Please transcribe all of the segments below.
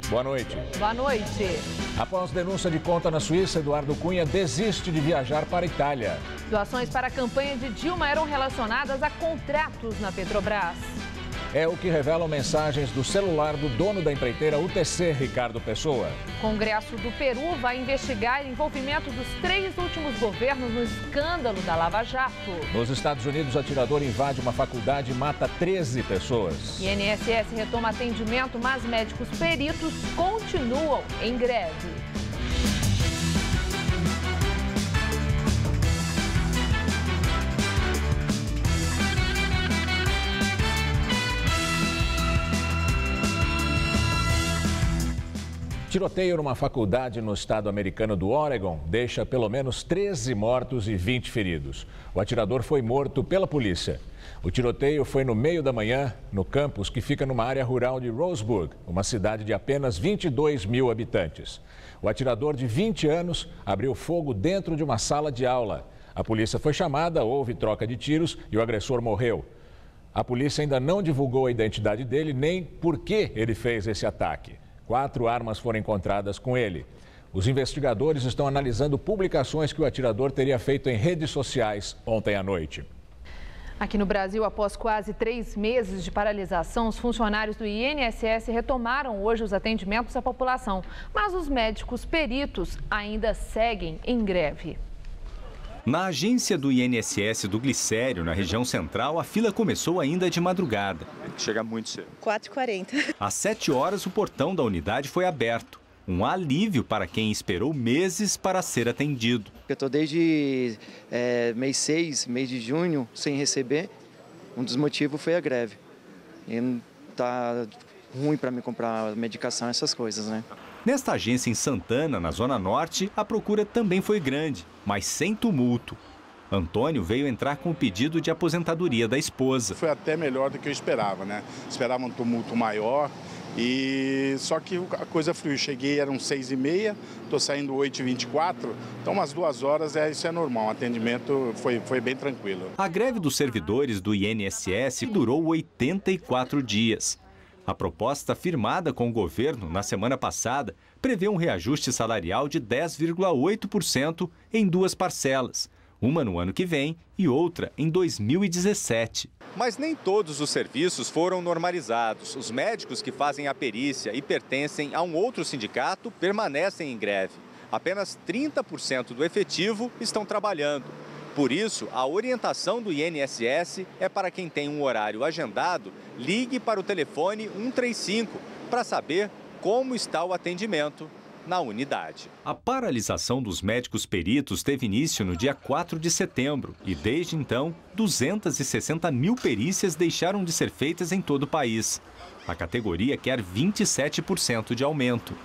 Boa noite. Boa noite. Após denúncia de conta na Suíça, Eduardo Cunha desiste de viajar para a Itália. Doações para a campanha de Dilma eram relacionadas a contratos na Petrobras. É o que revelam mensagens do celular do dono da empreiteira UTC, Ricardo Pessoa. Congresso do Peru vai investigar o envolvimento dos 3 últimos governos no escândalo da Lava Jato. Nos Estados Unidos, o atirador invade uma faculdade e mata 13 pessoas. INSS retoma atendimento, mas médicos peritos continuam em greve. Tiroteio numa faculdade no estado americano do Oregon deixa pelo menos 13 mortos e 20 feridos. O atirador foi morto pela polícia. O tiroteio foi no meio da manhã, no campus que fica numa área rural de Roseburg, uma cidade de apenas 22 mil habitantes. O atirador de 20 anos abriu fogo dentro de uma sala de aula. A polícia foi chamada, houve troca de tiros e o agressor morreu. A polícia ainda não divulgou a identidade dele nem por que ele fez esse ataque. 4 armas foram encontradas com ele. Os investigadores estão analisando publicações que o atirador teria feito em redes sociais ontem à noite. Aqui no Brasil, após quase 3 meses de paralisação, os funcionários do INSS retomaram hoje os atendimentos à população. Mas os médicos peritos ainda seguem em greve. Na agência do INSS do Glicério, na região central, a fila começou ainda de madrugada. Chega muito cedo. 4h40. Às 7 horas, o portão da unidade foi aberto. Um alívio para quem esperou meses para ser atendido. Eu estou desde mês 6, mês de junho, sem receber. Um dos motivos foi a greve. E tá ruim para me comprar medicação, essas coisas, né? Nesta agência em Santana, na Zona Norte, a procura também foi grande, mas sem tumulto. Antônio veio entrar com o pedido de aposentadoria da esposa. Foi até melhor do que eu esperava, né? Esperava um tumulto maior, só que a coisa fluiu. Cheguei, eram 6h30, estou saindo 8h24, então umas 2 horas, isso é normal. O atendimento foi bem tranquilo. A greve dos servidores do INSS durou 84 dias. A proposta firmada com o governo na semana passada prevê um reajuste salarial de 10,8% em 2 parcelas, uma no ano que vem e outra em 2017. Mas nem todos os serviços foram normalizados. Os médicos que fazem a perícia e pertencem a um outro sindicato permanecem em greve. Apenas 30% do efetivo estão trabalhando. Por isso, a orientação do INSS é para quem tem um horário agendado, ligue para o telefone 135 para saber como está o atendimento na unidade. A paralisação dos médicos peritos teve início no dia 4 de setembro e, desde então, 260 mil perícias deixaram de ser feitas em todo o país. A categoria quer 27% de aumento.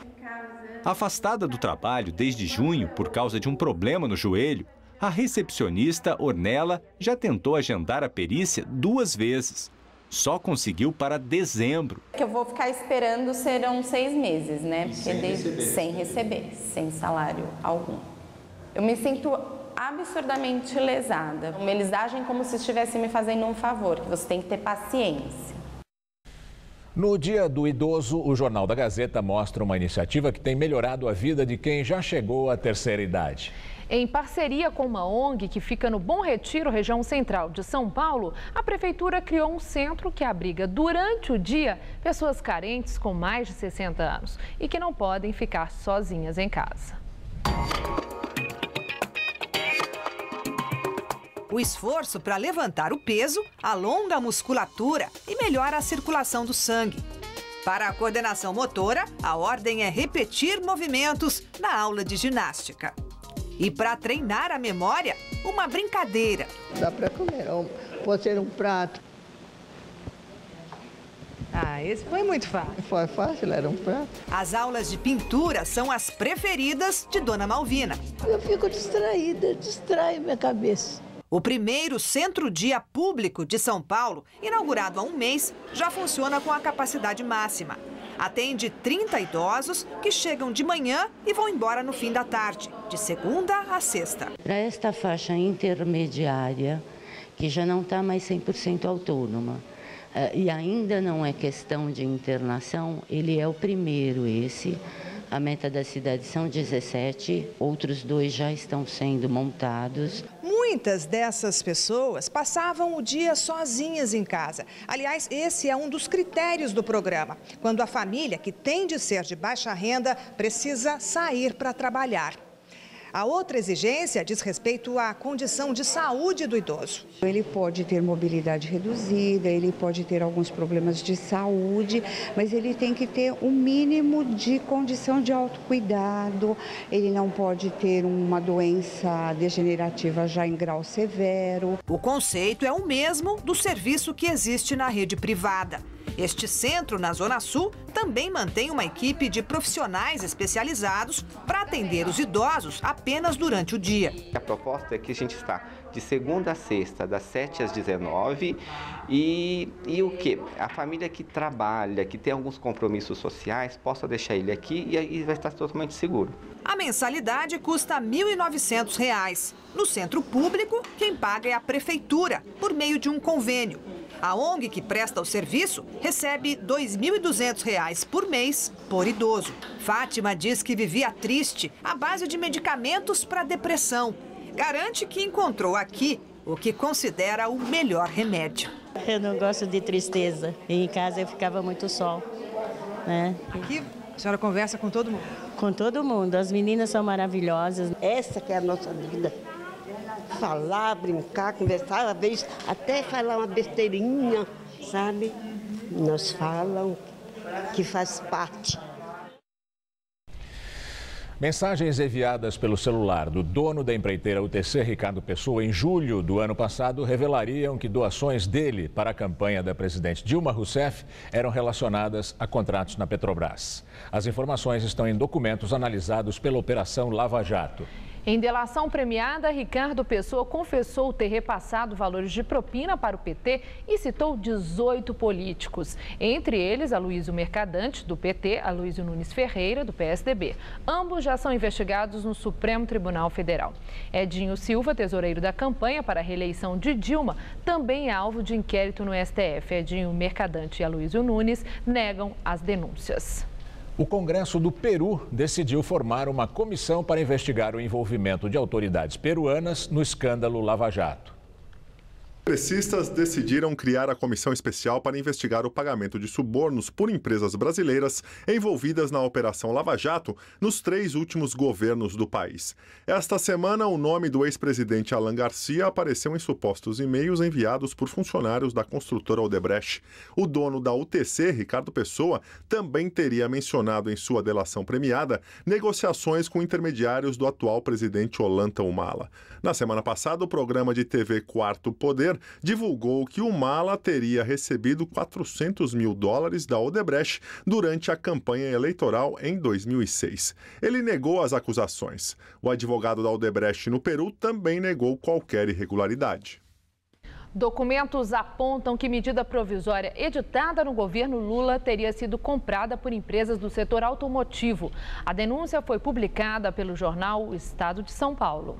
Afastada do trabalho desde junho por causa de um problema no joelho, a recepcionista Ornella já tentou agendar a perícia 2 vezes. Só conseguiu para dezembro. O que eu vou ficar esperando serão 6 meses, né? Sem receber, sem salário algum. Eu me sinto absurdamente lesada. Eles agem como se estivessem me fazendo um favor, que você tem que ter paciência. No Dia do Idoso, o Jornal da Gazeta mostra uma iniciativa que tem melhorado a vida de quem já chegou à terceira idade. Em parceria com uma ONG que fica no Bom Retiro, região central de São Paulo, a prefeitura criou um centro que abriga durante o dia pessoas carentes com mais de 60 anos e que não podem ficar sozinhas em casa. O esforço para levantar o peso alonga a musculatura e melhora a circulação do sangue. Para a coordenação motora, a ordem é repetir movimentos na aula de ginástica. E para treinar a memória, uma brincadeira. Dá para comer, pode ser um prato. Esse foi muito fácil. Foi fácil, era um prato. As aulas de pintura são as preferidas de Dona Malvina. Eu fico distraída, distrai minha cabeça. O primeiro centro-dia público de São Paulo, inaugurado há um mês, já funciona com a capacidade máxima. Atende 30 idosos que chegam de manhã e vão embora no fim da tarde, de segunda a sexta. Para esta faixa intermediária, que já não está mais 100% autônoma, e ainda não é questão de internação, ele é o primeiro esse. A meta da cidade são 17, outros 2 já estão sendo montados. Muitas dessas pessoas passavam o dia sozinhas em casa. Aliás, esse é um dos critérios do programa. Quando a família, que tem de ser de baixa renda, precisa sair para trabalhar. A outra exigência diz respeito à condição de saúde do idoso. Ele pode ter mobilidade reduzida, ele pode ter alguns problemas de saúde, mas ele tem que ter um mínimo de condição de autocuidado. Ele não pode ter uma doença degenerativa já em grau severo. O conceito é o mesmo do serviço que existe na rede privada. Este centro, na Zona Sul, também mantém uma equipe de profissionais especializados para atender os idosos apenas durante o dia. A proposta é que a gente está de segunda a sexta, das 7 às 19, e o quê? A família que trabalha, que tem alguns compromissos sociais, possa deixar ele aqui e aí vai estar totalmente seguro. A mensalidade custa R$ 1.900. No centro público, quem paga é a prefeitura, por meio de um convênio. A ONG que presta o serviço recebe R$ 2.200 por mês por idoso. Fátima diz que vivia triste à base de medicamentos para depressão. Garante que encontrou aqui o que considera o melhor remédio. Eu não gosto de tristeza. Em casa eu ficava muito só, né? Aqui a senhora conversa com todo mundo? Com todo mundo. As meninas são maravilhosas. Essa que é a nossa vida. Falar, brincar, conversar, às vezes até falar uma besteirinha, sabe? Nós falam que faz parte. Mensagens enviadas pelo celular do dono da empreiteira UTC, Ricardo Pessoa, em julho do ano passado, revelariam que doações dele para a campanha da presidente Dilma Rousseff eram relacionadas a contratos na Petrobras. As informações estão em documentos analisados pela Operação Lava Jato. Em delação premiada, Ricardo Pessoa confessou ter repassado valores de propina para o PT e citou 18 políticos. Entre eles, Aloysio Mercadante, do PT, Aloysio Nunes Ferreira, do PSDB. Ambos já são investigados no Supremo Tribunal Federal. Edinho Silva, tesoureiro da campanha para a reeleição de Dilma, também é alvo de inquérito no STF. Edinho Mercadante e Aloysio Nunes negam as denúncias. O Congresso do Peru decidiu formar uma comissão para investigar o envolvimento de autoridades peruanas no escândalo Lava Jato. Congressistas decidiram criar a comissão especial para investigar o pagamento de subornos por empresas brasileiras envolvidas na Operação Lava Jato nos 3 últimos governos do país. Esta semana, o nome do ex-presidente Alan Garcia apareceu em supostos e-mails enviados por funcionários da construtora Odebrecht. O dono da UTC, Ricardo Pessoa, também teria mencionado em sua delação premiada negociações com intermediários do atual presidente Ollanta Humala. Na semana passada, o programa de TV Quarto Poder divulgou que o Humala teria recebido $400 mil da Odebrecht durante a campanha eleitoral em 2006. Ele negou as acusações. O advogado da Odebrecht no Peru também negou qualquer irregularidade. Documentos apontam que medida provisória editada no governo Lula teria sido comprada por empresas do setor automotivo. A denúncia foi publicada pelo jornal O Estado de São Paulo.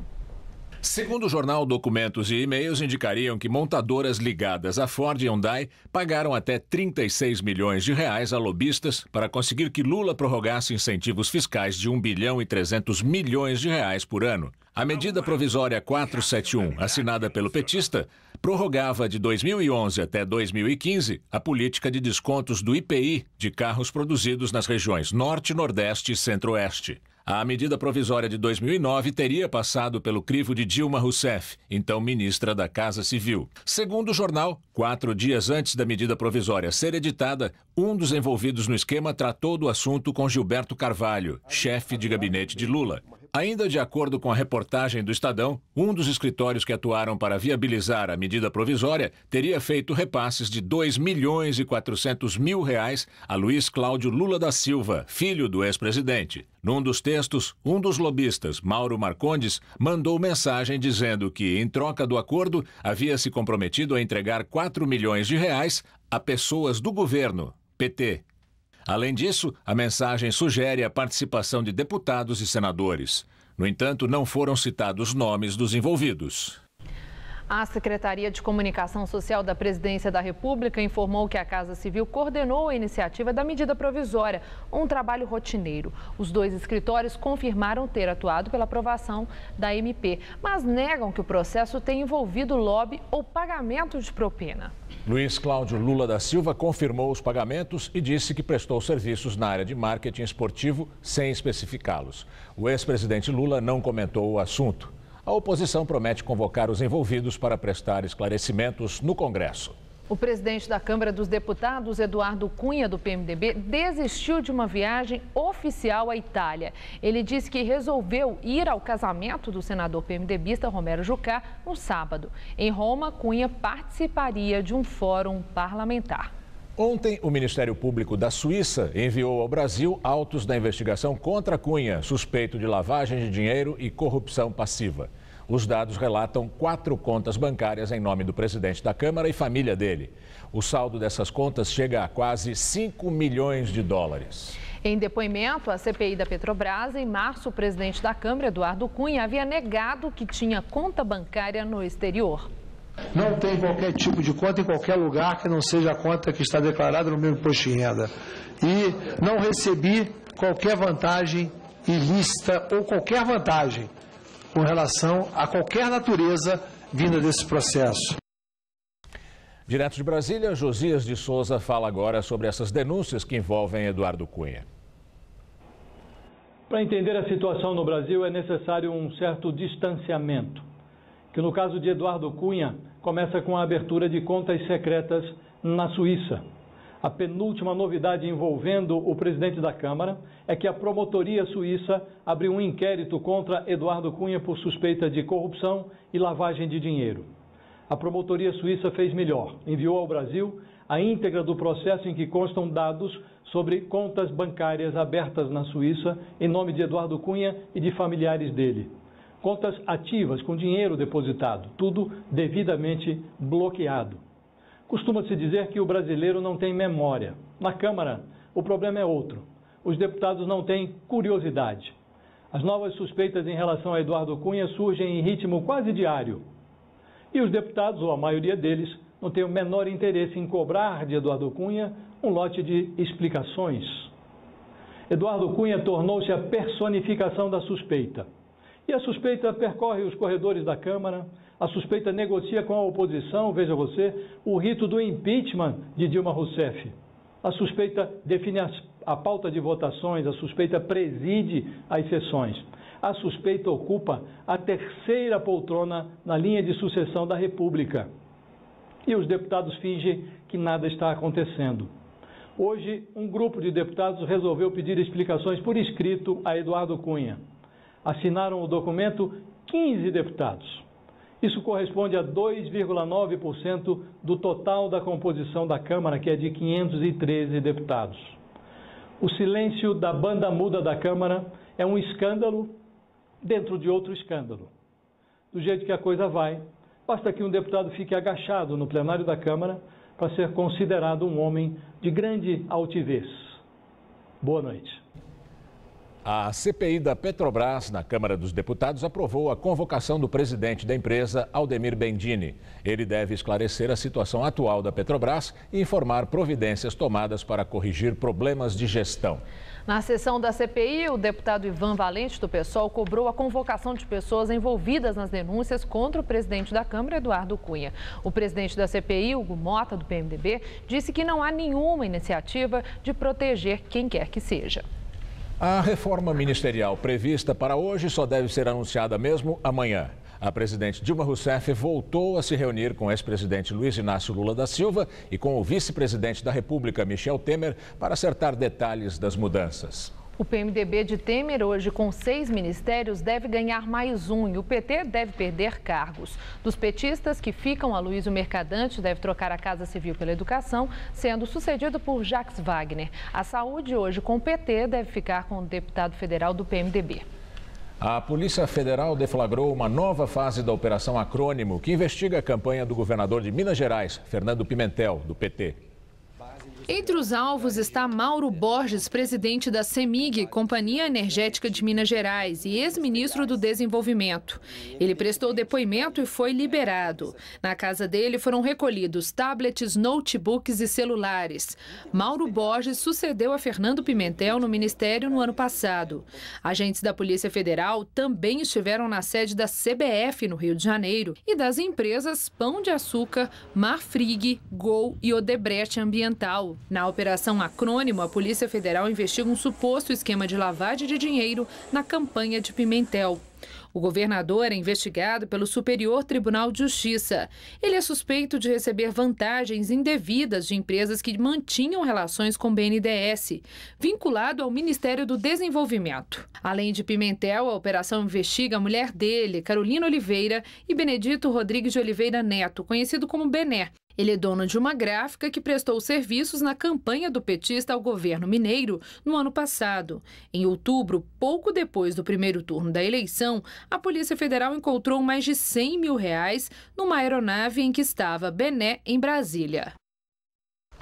Segundo o jornal, documentos e e-mails indicariam que montadoras ligadas à Ford e Hyundai pagaram até R$36 milhões a lobistas para conseguir que Lula prorrogasse incentivos fiscais de R$1 bilhão e 300 milhões por ano. A medida provisória 471, assinada pelo petista, prorrogava de 2011 até 2015 a política de descontos do IPI de carros produzidos nas regiões Norte, Nordeste e Centro-Oeste. A medida provisória de 2009 teria passado pelo crivo de Dilma Rousseff, então ministra da Casa Civil. Segundo o jornal, 4 dias antes da medida provisória ser editada, um dos envolvidos no esquema tratou do assunto com Gilberto Carvalho, chefe de gabinete de Lula. Ainda de acordo com a reportagem do Estadão, um dos escritórios que atuaram para viabilizar a medida provisória teria feito repasses de R$2 milhões e 400 mil a Luiz Cláudio Lula da Silva, filho do ex-presidente. Num dos textos, um dos lobistas, Mauro Marcondes, mandou mensagem dizendo que, em troca do acordo, havia se comprometido a entregar R$4 milhões a pessoas do governo, PT. Além disso, a mensagem sugere a participação de deputados e senadores. No entanto, não foram citados nomes dos envolvidos. A Secretaria de Comunicação Social da Presidência da República informou que a Casa Civil coordenou a iniciativa da medida provisória, um trabalho rotineiro. Os 2 escritórios confirmaram ter atuado pela aprovação da MP, mas negam que o processo tenha envolvido lobby ou pagamento de propina. Luiz Cláudio Lula da Silva confirmou os pagamentos e disse que prestou serviços na área de marketing esportivo sem especificá-los. O ex-presidente Lula não comentou o assunto. A oposição promete convocar os envolvidos para prestar esclarecimentos no Congresso. O presidente da Câmara dos Deputados, Eduardo Cunha, do PMDB, desistiu de uma viagem oficial à Itália. Ele disse que resolveu ir ao casamento do senador PMDBista Romero Jucá no sábado. Em Roma, Cunha participaria de um fórum parlamentar. Ontem, o Ministério Público da Suíça enviou ao Brasil autos da investigação contra Cunha, suspeito de lavagem de dinheiro e corrupção passiva. Os dados relatam 4 contas bancárias em nome do presidente da Câmara e família dele. O saldo dessas contas chega a quase 5 milhões de dólares. Em depoimento à CPI da Petrobras, em março, o presidente da Câmara, Eduardo Cunha, havia negado que tinha conta bancária no exterior. Não tem qualquer tipo de conta em qualquer lugar que não seja a conta que está declarada no meu imposto de renda. E não recebi qualquer vantagem ilícita ou qualquer vantagem com relação a qualquer natureza vinda desse processo. Direto de Brasília, Josias de Souza fala agora sobre essas denúncias que envolvem Eduardo Cunha. Para entender a situação no Brasil é necessário um certo distanciamento, que no caso de Eduardo Cunha começa com a abertura de contas secretas na Suíça. A penúltima novidade envolvendo o presidente da Câmara é que a promotoria suíça abriu um inquérito contra Eduardo Cunha por suspeita de corrupção e lavagem de dinheiro. A promotoria suíça fez melhor, enviou ao Brasil a íntegra do processo em que constam dados sobre contas bancárias abertas na Suíça em nome de Eduardo Cunha e de familiares dele. Contas ativas com dinheiro depositado, tudo devidamente bloqueado. Costuma-se dizer que o brasileiro não tem memória. Na Câmara, o problema é outro. Os deputados não têm curiosidade. As novas suspeitas em relação a Eduardo Cunha surgem em ritmo quase diário. E os deputados, ou a maioria deles, não têm o menor interesse em cobrar de Eduardo Cunha um lote de explicações. Eduardo Cunha tornou-se a personificação da suspeita. E a suspeita percorre os corredores da Câmara, a suspeita negocia com a oposição, veja você, o rito do impeachment de Dilma Rousseff. A suspeita define a pauta de votações, a suspeita preside as sessões. A suspeita ocupa a 3ª poltrona na linha de sucessão da República. E os deputados fingem que nada está acontecendo. Hoje, um grupo de deputados resolveu pedir explicações por escrito a Eduardo Cunha. Assinaram o documento 15 deputados. Isso corresponde a 2,9% do total da composição da Câmara, que é de 513 deputados. O silêncio da banda muda da Câmara é um escândalo dentro de outro escândalo. Do jeito que a coisa vai, basta que um deputado fique agachado no plenário da Câmara para ser considerado um homem de grande altivez. Boa noite. A CPI da Petrobras, na Câmara dos Deputados, aprovou a convocação do presidente da empresa, Aldemir Bendini. Ele deve esclarecer a situação atual da Petrobras e informar providências tomadas para corrigir problemas de gestão. Na sessão da CPI, o deputado Ivan Valente, do PSOL, cobrou a convocação de pessoas envolvidas nas denúncias contra o presidente da Câmara, Eduardo Cunha. O presidente da CPI, Hugo Mota, do PMDB, disse que não há nenhuma iniciativa de proteger quem quer que seja. A reforma ministerial prevista para hoje só deve ser anunciada mesmo amanhã. A presidente Dilma Rousseff voltou a se reunir com o ex-presidente Luiz Inácio Lula da Silva e com o vice-presidente da República, Michel Temer, para acertar detalhes das mudanças. O PMDB de Temer, hoje com 6 ministérios, deve ganhar mais um e o PT deve perder cargos. Dos petistas que ficam, Aloysio Mercadante deve trocar a Casa Civil pela Educação, sendo sucedido por Jacques Wagner. A Saúde, hoje com o PT, deve ficar com o deputado federal do PMDB. A Polícia Federal deflagrou uma nova fase da Operação Acrônimo, que investiga a campanha do governador de Minas Gerais, Fernando Pimentel, do PT. Entre os alvos está Mauro Borges, presidente da CEMIG, Companhia Energética de Minas Gerais, e ex-ministro do Desenvolvimento. Ele prestou depoimento e foi liberado. Na casa dele foram recolhidos tablets, notebooks e celulares. Mauro Borges sucedeu a Fernando Pimentel no Ministério no ano passado. Agentes da Polícia Federal também estiveram na sede da CBF, no Rio de Janeiro, e das empresas Pão de Açúcar, Marfrig, Gol e Odebrecht Ambiental. Na Operação Acrônimo, a Polícia Federal investiga um suposto esquema de lavagem de dinheiro na campanha de Pimentel. O governador é investigado pelo Superior Tribunal de Justiça. Ele é suspeito de receber vantagens indevidas de empresas que mantinham relações com o BNDES, vinculado ao Ministério do Desenvolvimento. Além de Pimentel, a operação investiga a mulher dele, Carolina Oliveira, e Benedito Rodrigues de Oliveira Neto, conhecido como Bené. Ele é dono de uma gráfica que prestou serviços na campanha do petista ao governo mineiro no ano passado. Em outubro, pouco depois do primeiro turno da eleição, a Polícia Federal encontrou mais de R$100 mil numa aeronave em que estava Bené, em Brasília.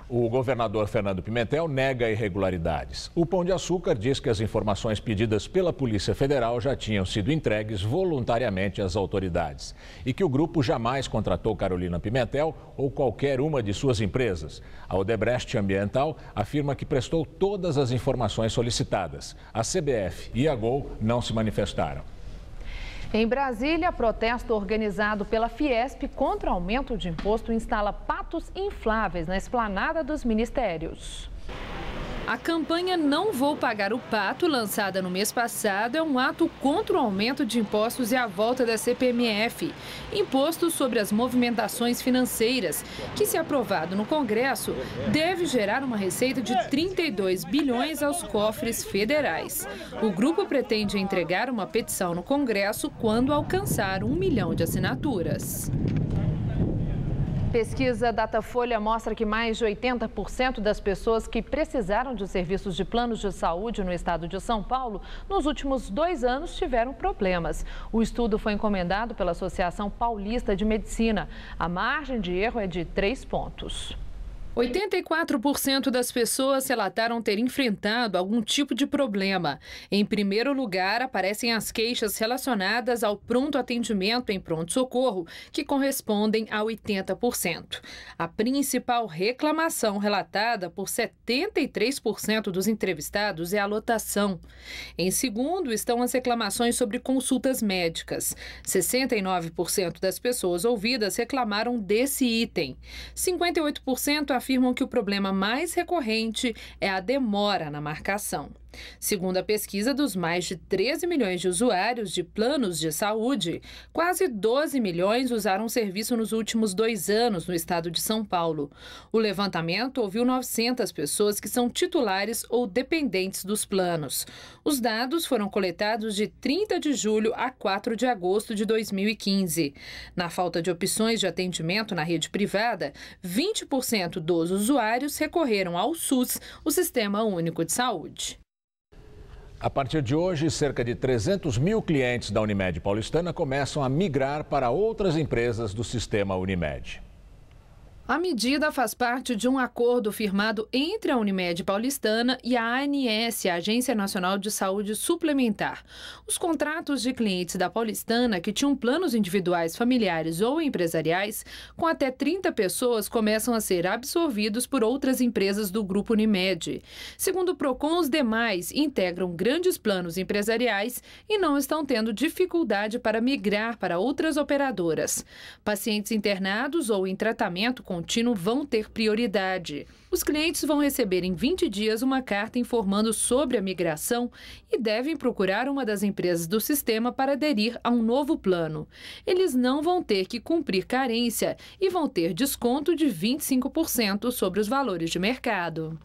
O governador Fernando Pimentel nega irregularidades. O Pão de Açúcar diz que as informações pedidas pela Polícia Federal já tinham sido entregues voluntariamente às autoridades e que o grupo jamais contratou Carolina Pimentel ou qualquer uma de suas empresas. A Odebrecht Ambiental afirma que prestou todas as informações solicitadas. A CBF e a Gol não se manifestaram. Em Brasília, protesto organizado pela Fiesp contra o aumento de imposto instala patos infláveis na esplanada dos ministérios. A campanha Não Vou Pagar o Pato, lançada no mês passado, é um ato contra o aumento de impostos e a volta da CPMF, imposto sobre as movimentações financeiras, que, se aprovado no Congresso, deve gerar uma receita de 32 bilhões aos cofres federais. O grupo pretende entregar uma petição no Congresso quando alcançar 1 milhão de assinaturas. Pesquisa Datafolha mostra que mais de 80% das pessoas que precisaram de serviços de planos de saúde no estado de São Paulo nos últimos 2 anos tiveram problemas. O estudo foi encomendado pela Associação Paulista de Medicina. A margem de erro é de 3 pontos. 84% das pessoas relataram ter enfrentado algum tipo de problema. Em primeiro lugar, aparecem as queixas relacionadas ao pronto atendimento em pronto-socorro, que correspondem a 80%. A principal reclamação relatada por 73% dos entrevistados é a lotação. Em segundo, estão as reclamações sobre consultas médicas. 69% das pessoas ouvidas reclamaram desse item. 58% afirmam que o problema mais recorrente é a demora na marcação. Segundo a pesquisa dos mais de 13 milhões de usuários de planos de saúde, quase 12 milhões usaram o serviço nos últimos 2 anos no estado de São Paulo. O levantamento ouviu 900 pessoas que são titulares ou dependentes dos planos. Os dados foram coletados de 30 de julho a 4 de agosto de 2015. Na falta de opções de atendimento na rede privada, 20% dos usuários recorreram ao SUS, o Sistema Único de Saúde. A partir de hoje, cerca de 300 mil clientes da Unimed paulistana começam a migrar para outras empresas do sistema Unimed. A medida faz parte de um acordo firmado entre a Unimed paulistana e a ANS, a Agência Nacional de Saúde Suplementar. Os contratos de clientes da paulistana que tinham planos individuais, familiares ou empresariais com até 30 pessoas começam a ser absorvidos por outras empresas do Grupo Unimed. Segundo o Procon, os demais integram grandes planos empresariais e não estão tendo dificuldade para migrar para outras operadoras. Pacientes internados ou em tratamento contínuo vão ter prioridade. Os clientes vão receber em 20 dias uma carta informando sobre a migração e devem procurar uma das empresas do sistema para aderir a um novo plano. Eles não vão ter que cumprir carência e vão ter desconto de 25% sobre os valores de mercado.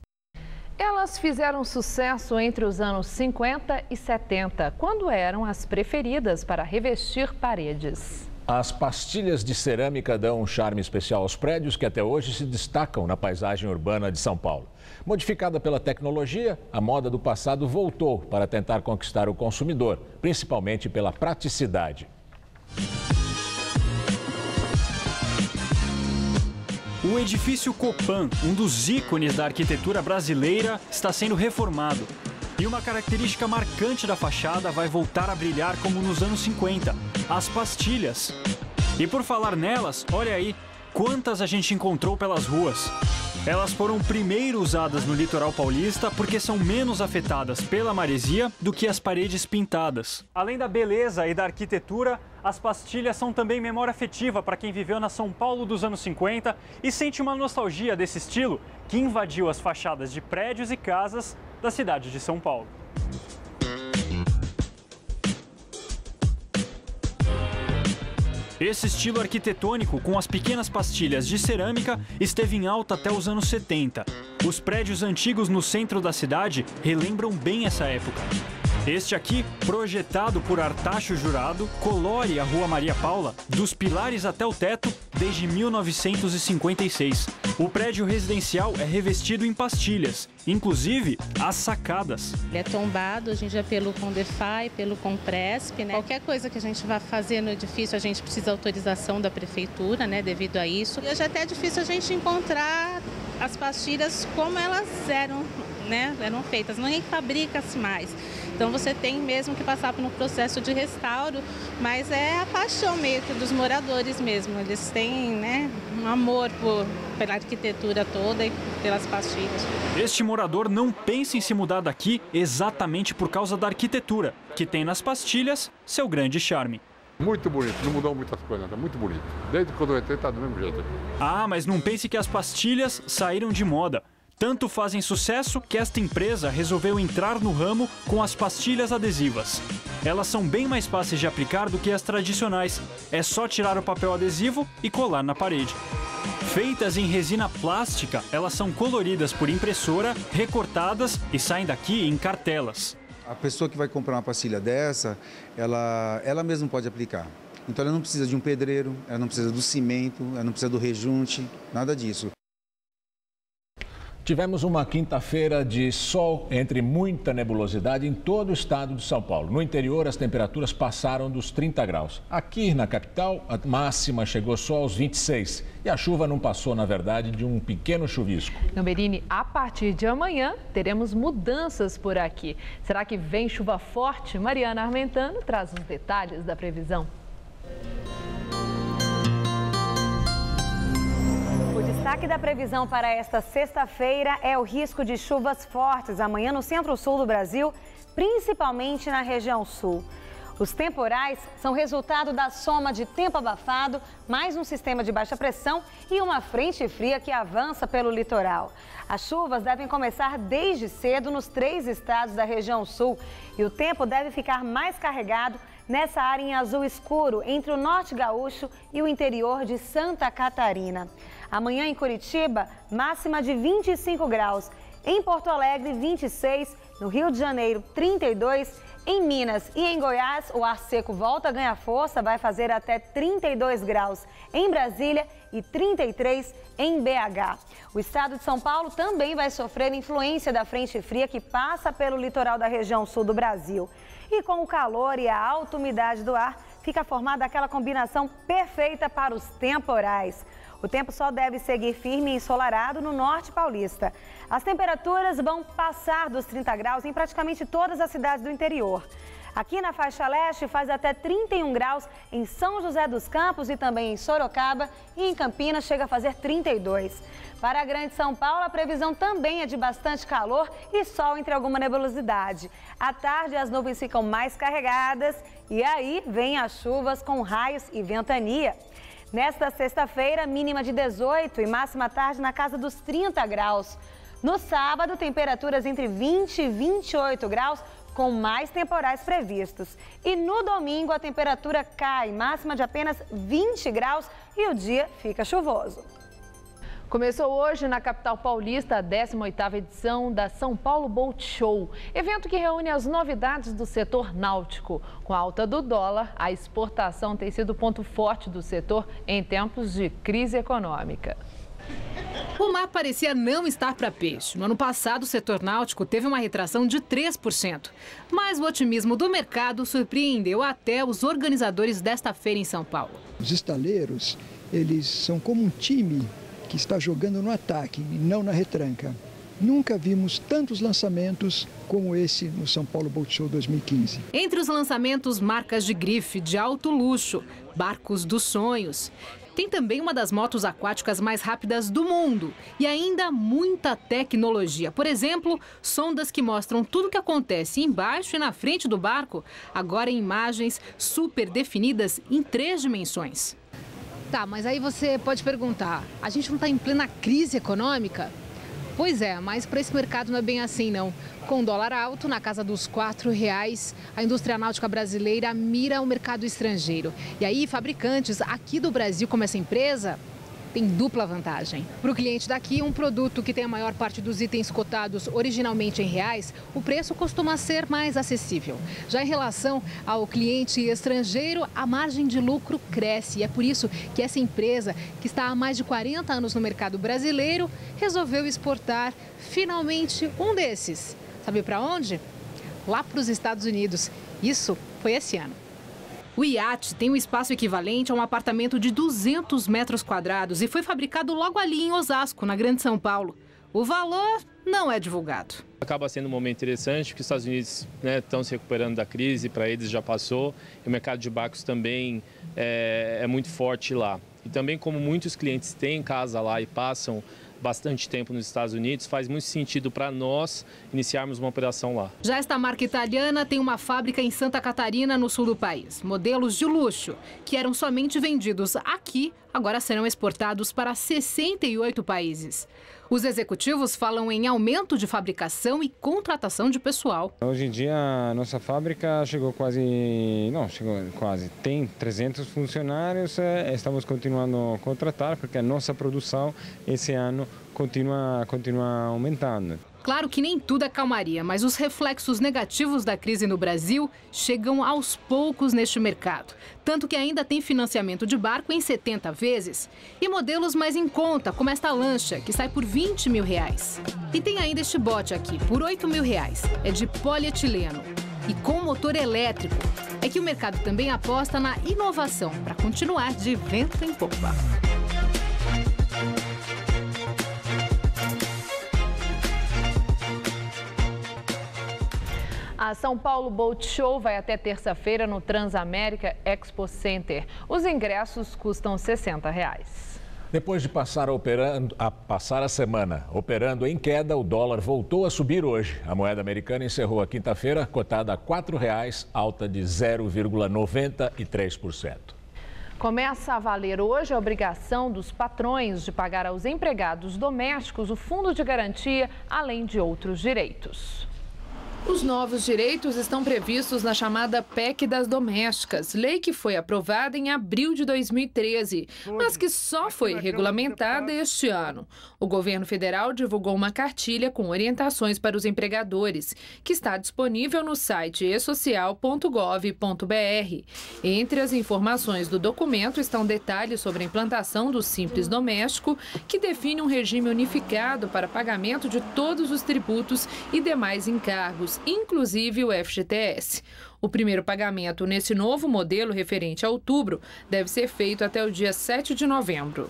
Elas fizeram sucesso entre os anos 50 e 70, quando eram as preferidas para revestir paredes. As pastilhas de cerâmica dão um charme especial aos prédios que até hoje se destacam na paisagem urbana de São Paulo. Modificada pela tecnologia, a moda do passado voltou para tentar conquistar o consumidor, principalmente pela praticidade. O edifício Copan, um dos ícones da arquitetura brasileira, está sendo reformado. E uma característica marcante da fachada vai voltar a brilhar como nos anos 50, as pastilhas. E por falar nelas, olha aí, quantas a gente encontrou pelas ruas. Elas foram primeiro usadas no litoral paulista porque são menos afetadas pela maresia do que as paredes pintadas. Além da beleza e da arquitetura, as pastilhas são também memória afetiva para quem viveu na São Paulo dos anos 50 e sente uma nostalgia desse estilo que invadiu as fachadas de prédios e casas da cidade de São Paulo. Esse estilo arquitetônico, com as pequenas pastilhas de cerâmica, esteve em alta até os anos 70. Os prédios antigos no centro da cidade relembram bem essa época. Este aqui, projetado por Artacho Jurado, colore a Rua Maria Paula, dos pilares até o teto, desde 1956. O prédio residencial é revestido em pastilhas, inclusive as sacadas. Ele é tombado hoje em dia pelo Condefai, pelo Compresp, né? Qualquer coisa que a gente vá fazer no edifício, a gente precisa de autorização da prefeitura, né? Devido a isso. E hoje é até difícil a gente encontrar as pastilhas como elas eram, né? Eram feitas. Ninguém fabrica-se mais. Então você tem mesmo que passar por um processo de restauro, mas é a paixão meio que dos moradores mesmo. Eles têm, né, um amor pela arquitetura toda e pelas pastilhas. Este morador não pensa em se mudar daqui exatamente por causa da arquitetura, que tem nas pastilhas seu grande charme. Muito bonito, não mudou muitas coisas, é muito bonito. Desde quando eu entrei está do mesmo jeito. Ah, mas não pense que as pastilhas saíram de moda. Tanto fazem sucesso que esta empresa resolveu entrar no ramo com as pastilhas adesivas. Elas são bem mais fáceis de aplicar do que as tradicionais. É só tirar o papel adesivo e colar na parede. Feitas em resina plástica, elas são coloridas por impressora, recortadas e saem daqui em cartelas. A pessoa que vai comprar uma pastilha dessa, ela mesma pode aplicar. Então ela não precisa de um pedreiro, ela não precisa do cimento, ela não precisa do rejunte, nada disso. Tivemos uma quinta-feira de sol entre muita nebulosidade em todo o estado de São Paulo. No interior, as temperaturas passaram dos 30 graus. Aqui na capital, a máxima chegou só aos 26. E a chuva não passou, na verdade, de um pequeno chuvisco. Gamberini, a partir de amanhã, teremos mudanças por aqui. Será que vem chuva forte? Mariana Armentano traz os detalhes da previsão. O destaque da previsão para esta sexta-feira é o risco de chuvas fortes amanhã no centro-sul do Brasil, principalmente na região sul. Os temporais são resultado da soma de tempo abafado, mais um sistema de baixa pressão e uma frente fria que avança pelo litoral. As chuvas devem começar desde cedo nos 3 estados da região sul e o tempo deve ficar mais carregado nessa área em azul escuro, entre o norte gaúcho e o interior de Santa Catarina. Amanhã em Curitiba, máxima de 25 graus. Em Porto Alegre, 26. No Rio de Janeiro, 32. Em Minas e em Goiás, o ar seco volta a ganhar força, vai fazer até 32 graus em Brasília e 33 em BH. O estado de São Paulo também vai sofrer influência da frente fria que passa pelo litoral da região sul do Brasil. E com o calor e a alta umidade do ar, fica formada aquela combinação perfeita para os temporais. O tempo só deve seguir firme e ensolarado no norte paulista. As temperaturas vão passar dos 30 graus em praticamente todas as cidades do interior. Aqui na faixa leste faz até 31 graus em São José dos Campos e também em Sorocaba, e em Campinas chega a fazer 32. Para a Grande São Paulo, a previsão também é de bastante calor e sol entre alguma nebulosidade. À tarde, as nuvens ficam mais carregadas e aí vem as chuvas com raios e ventania. Nesta sexta-feira, mínima de 18 e máxima à tarde na casa dos 30 graus. No sábado, temperaturas entre 20 e 28 graus, com mais temporais previstos. E no domingo, a temperatura cai, máxima de apenas 20 graus e o dia fica chuvoso. Começou hoje na capital paulista a 18ª edição da São Paulo Boat Show, evento que reúne as novidades do setor náutico. Com a alta do dólar, a exportação tem sido ponto forte do setor em tempos de crise econômica. O mar parecia não estar para peixe. No ano passado, o setor náutico teve uma retração de 3%. Mas o otimismo do mercado surpreendeu até os organizadores desta feira em São Paulo. Os estaleiros, eles são como um time que está jogando no ataque e não na retranca. Nunca vimos tantos lançamentos como esse no São Paulo Boat Show 2015. Entre os lançamentos, marcas de grife de alto luxo, barcos dos sonhos. Tem também uma das motos aquáticas mais rápidas do mundo e ainda muita tecnologia. Por exemplo, sondas que mostram tudo o que acontece embaixo e na frente do barco, agora em imagens super definidas em 3 dimensões. Tá, mas aí você pode perguntar, a gente não está em plena crise econômica? Pois é, mas para esse mercado não é bem assim, não. Com o dólar alto, na casa dos R$4, a indústria náutica brasileira mira o mercado estrangeiro. E aí, fabricantes aqui do Brasil, como essa empresa, tem dupla vantagem. Para o cliente daqui, um produto que tem a maior parte dos itens cotados originalmente em reais, o preço costuma ser mais acessível. Já em relação ao cliente estrangeiro, a margem de lucro cresce. E é por isso que essa empresa, que está há mais de 40 anos no mercado brasileiro, resolveu exportar finalmente um desses. Sabe para onde? Lá para os Estados Unidos. Isso foi esse ano. O iate tem um espaço equivalente a um apartamento de 200 metros quadrados e foi fabricado logo ali em Osasco, na Grande São Paulo. O valor não é divulgado. Acaba sendo um momento interessante, porque os Estados Unidos estão se recuperando da crise, para eles já passou, e o mercado de barcos também é muito forte lá. E também, como muitos clientes têm casa lá e passam bastante tempo nos Estados Unidos, faz muito sentido para nós iniciarmos uma operação lá. Já esta marca italiana tem uma fábrica em Santa Catarina, no sul do país. Modelos de luxo, que eram somente vendidos aqui, agora serão exportados para 68 países. Os executivos falam em aumento de fabricação e contratação de pessoal. Hoje em dia, a nossa fábrica tem 300 funcionários. Estamos continuando a contratar, porque a nossa produção esse ano continua aumentando. Claro que nem tudo é calmaria, mas os reflexos negativos da crise no Brasil chegam aos poucos neste mercado. Tanto que ainda tem financiamento de barco em 70 vezes e modelos mais em conta, como esta lancha, que sai por R$20 mil. E tem ainda este bote aqui, por R$8 mil. É de polietileno e com motor elétrico. É que o mercado também aposta na inovação para continuar de vento em popa. A São Paulo Boat Show vai até terça-feira no Transamérica Expo Center. Os ingressos custam R$60. Depois de passar a semana operando em queda, o dólar voltou a subir hoje. A moeda americana encerrou a quinta-feira cotada a R$4, alta de 0,93%. Começa a valer hoje a obrigação dos patrões de pagar aos empregados domésticos o fundo de garantia, além de outros direitos. Os novos direitos estão previstos na chamada PEC das Domésticas, lei que foi aprovada em abril de 2013, mas que só foi regulamentada este ano. O governo federal divulgou uma cartilha com orientações para os empregadores, que está disponível no site esocial.gov.br. Entre as informações do documento estão detalhes sobre a implantação do Simples Doméstico, que define um regime unificado para pagamento de todos os tributos e demais encargos, inclusive o FGTS. O primeiro pagamento nesse novo modelo referente a outubro deve ser feito até o dia 7 de novembro.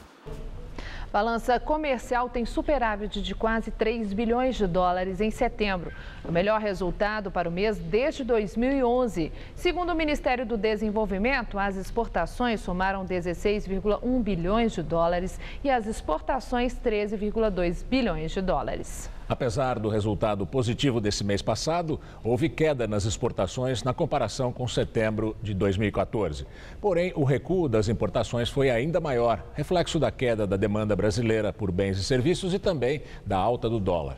Balança comercial tem superávit de quase 3 bilhões de dólares em setembro, o melhor resultado para o mês desde 2011. Segundo o Ministério do Desenvolvimento, as exportações somaram 16,1 bilhões de dólares e as exportações 13,2 bilhões de dólares. Apesar do resultado positivo desse mês passado, houve queda nas exportações na comparação com setembro de 2014. Porém, o recuo das importações foi ainda maior, reflexo da queda da demanda brasileira por bens e serviços e também da alta do dólar.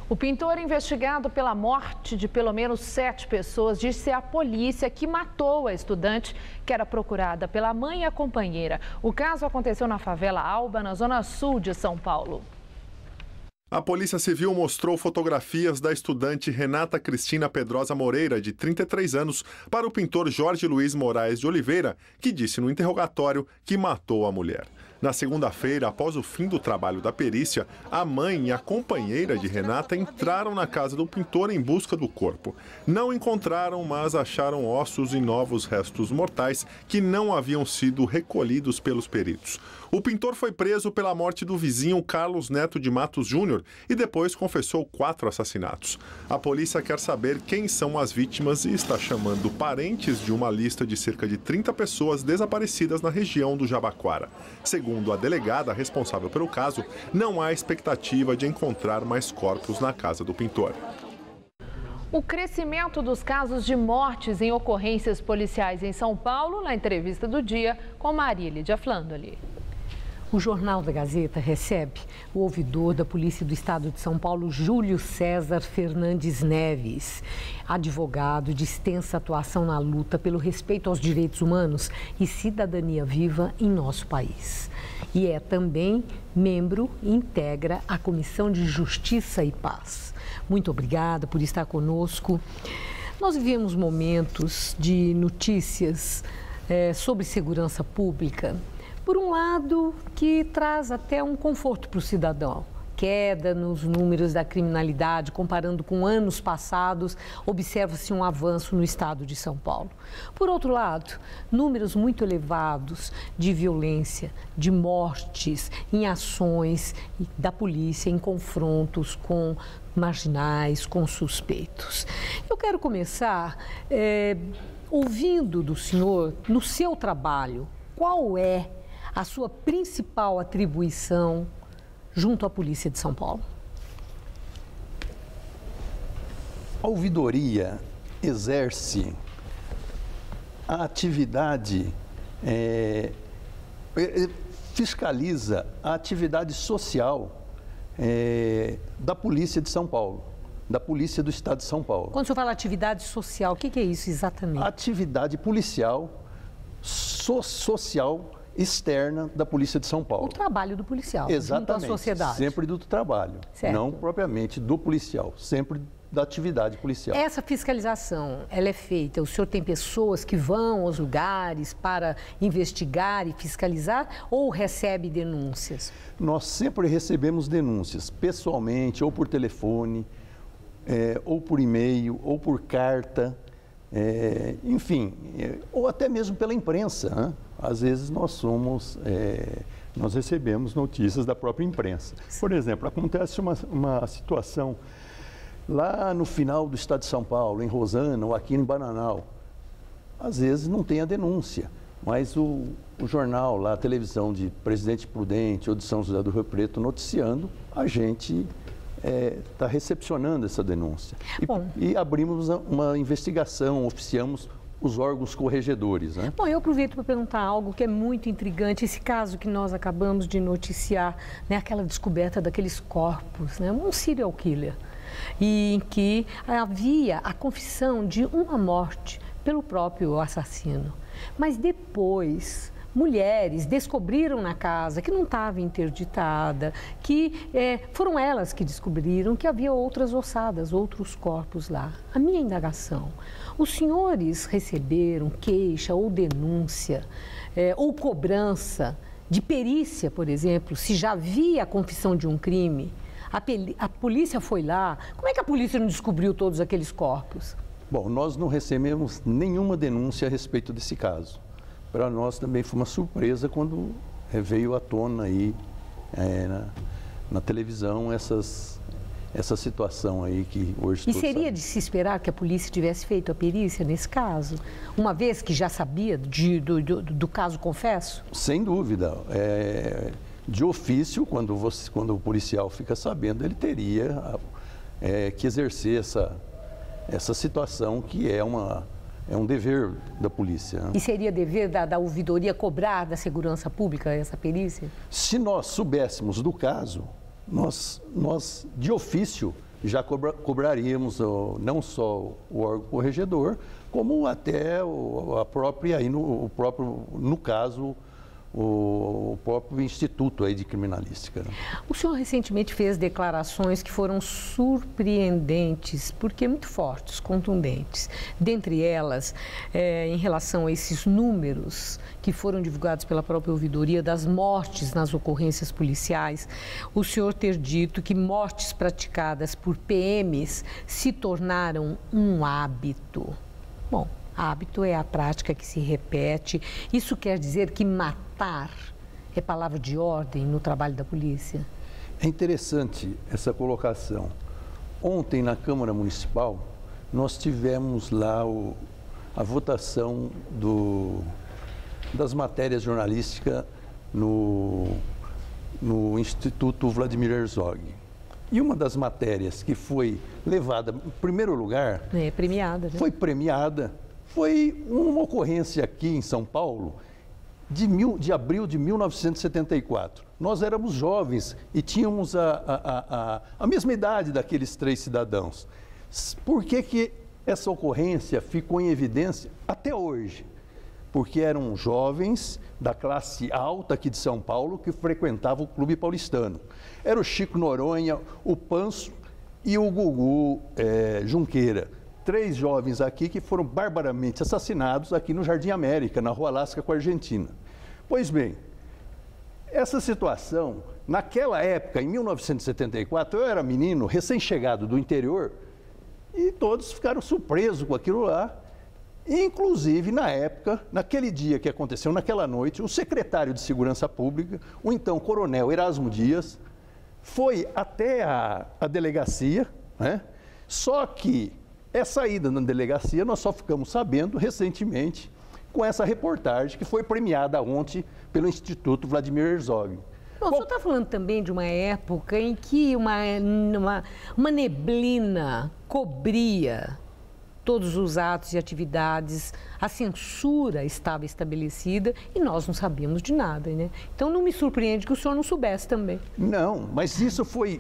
O pintor investigado pela morte de pelo menos 7 pessoas disse à polícia que matou a estudante que era procurada pela mãe e a companheira. O caso aconteceu na favela Alba, na zona sul de São Paulo. A Polícia Civil mostrou fotografias da estudante Renata Cristina Pedrosa Moreira, de 33 anos, para o pintor Jorge Luiz Moraes de Oliveira, que disse no interrogatório que matou a mulher. Na segunda-feira, após o fim do trabalho da perícia, a mãe e a companheira de Renata entraram na casa do pintor em busca do corpo. Não encontraram, mas acharam ossos e novos restos mortais que não haviam sido recolhidos pelos peritos. O pintor foi preso pela morte do vizinho Carlos Neto de Matos Júnior e depois confessou 4 assassinatos. A polícia quer saber quem são as vítimas e está chamando parentes de uma lista de cerca de 30 pessoas desaparecidas na região do Jabaquara. Segundo a delegada responsável pelo caso, não há expectativa de encontrar mais corpos na casa do pintor. O crescimento dos casos de mortes em ocorrências policiais em São Paulo, na entrevista do dia com Maria Lídia Flandoli. O Jornal da Gazeta recebe o ouvidor da Polícia do Estado de São Paulo, Júlio César Fernandes Neves, advogado de extensa atuação na luta pelo respeito aos direitos humanos e cidadania viva em nosso país. E é também membro e integra a Comissão de Justiça e Paz. Muito obrigada por estar conosco. Nós vivemos momentos de notícias sobre segurança pública. Por um lado, que traz até um conforto para o cidadão. Queda nos números da criminalidade, comparando com anos passados, observa-se um avanço no estado de São Paulo. Por outro lado, números muito elevados de violência, de mortes em ações da polícia, em confrontos com marginais, com suspeitos. Eu quero começar ouvindo do senhor, no seu trabalho, qual é a sua principal atribuição junto à Polícia de São Paulo? A ouvidoria exerce a atividade, fiscaliza a atividade social da Polícia de São Paulo, da Polícia do Estado de São Paulo. Quando o senhor fala atividade social, o que é isso exatamente? Atividade policial, social, externa da Polícia de São Paulo. O trabalho do policial, exatamente, junto à sociedade. Sempre do trabalho, certo. Não propriamente do policial, sempre da atividade policial. Essa fiscalização, ela é feita, o senhor tem pessoas que vão aos lugares para investigar e fiscalizar ou recebe denúncias? Nós sempre recebemos denúncias, pessoalmente, ou por telefone, ou por e-mail, ou por carta, enfim, ou até mesmo pela imprensa, né? Às vezes nós recebemos notícias da própria imprensa. Por exemplo, acontece uma situação lá no final do estado de São Paulo, em Rosana ou aqui em Bananal. Às vezes não tem a denúncia, mas o jornal lá, a televisão de Presidente Prudente ou de São José do Rio Preto noticiando, a gente está recepcionando essa denúncia. E abrimos uma investigação, oficiamos os órgãos corregedores, né? Bom, eu aproveito para perguntar algo que é muito intrigante, esse caso que nós acabamos de noticiar, né, aquela descoberta daqueles corpos, né, um serial killer, e em que havia a confissão de uma morte pelo próprio assassino. Mas depois, mulheres descobriram na casa que não estava interditada, que foram elas que descobriram que havia outras ossadas, outros corpos lá. A minha indagação: os senhores receberam queixa ou denúncia ou cobrança de perícia, por exemplo, se já havia a confissão de um crime? A polícia foi lá, como é que a polícia não descobriu todos aqueles corpos? Bom, nós não recebemos nenhuma denúncia a respeito desse caso. Para nós também foi uma surpresa quando veio à tona aí na televisão essa situação aí que hoje... E seria de se esperar que a polícia tivesse feito a perícia nesse caso, uma vez que já sabia do caso confesso? Sem dúvida. De ofício, quando o policial fica sabendo, ele teria que exercer essa situação que é um dever da polícia. E seria dever da ouvidoria cobrar da segurança pública essa perícia? Se nós soubéssemos do caso, nós de ofício já cobraríamos não só o órgão corregedor, como até no caso o próprio Instituto aí de Criminalística. Né? O senhor recentemente fez declarações que foram surpreendentes, porque muito fortes, contundentes. Dentre elas, em relação a esses números que foram divulgados pela própria ouvidoria das mortes nas ocorrências policiais, o senhor ter dito que mortes praticadas por PMs se tornaram um hábito. Bom, hábito é a prática que se repete. Isso quer dizer que matar é palavra de ordem no trabalho da polícia? É interessante essa colocação. Ontem, na Câmara Municipal, nós tivemos lá a votação das matérias jornalísticas no Instituto Vladimir Herzog. E uma das matérias que foi levada em primeiro lugar... premiada, né? Foi premiada. Foi uma ocorrência aqui em São Paulo, de abril de 1974. Nós éramos jovens e tínhamos a mesma idade daqueles 3 cidadãos. Por que essa ocorrência ficou em evidência até hoje? Porque eram jovens da classe alta aqui de São Paulo que frequentavam o Clube Paulistano. Era o Chico Noronha, o Panso e o Gugu Junqueira. 3 jovens aqui que foram barbaramente assassinados aqui no Jardim América, na Rua Alasca com a Argentina. Pois bem, essa situação, naquela época, em 1974, eu era menino, recém-chegado do interior, e todos ficaram surpresos com aquilo lá. Inclusive, na época, naquele dia que aconteceu, naquela noite, o secretário de Segurança Pública, o então coronel Erasmo Dias, foi até a delegacia, né? Só que essa ida na delegacia nós só ficamos sabendo recentemente com essa reportagem que foi premiada ontem pelo Instituto Vladimir Herzog. Bom, o senhor está falando também de uma época em que uma neblina cobria todos os atos e atividades, a censura estava estabelecida e nós não sabíamos de nada, né? Então não me surpreende que o senhor não soubesse também. Não, mas isso foi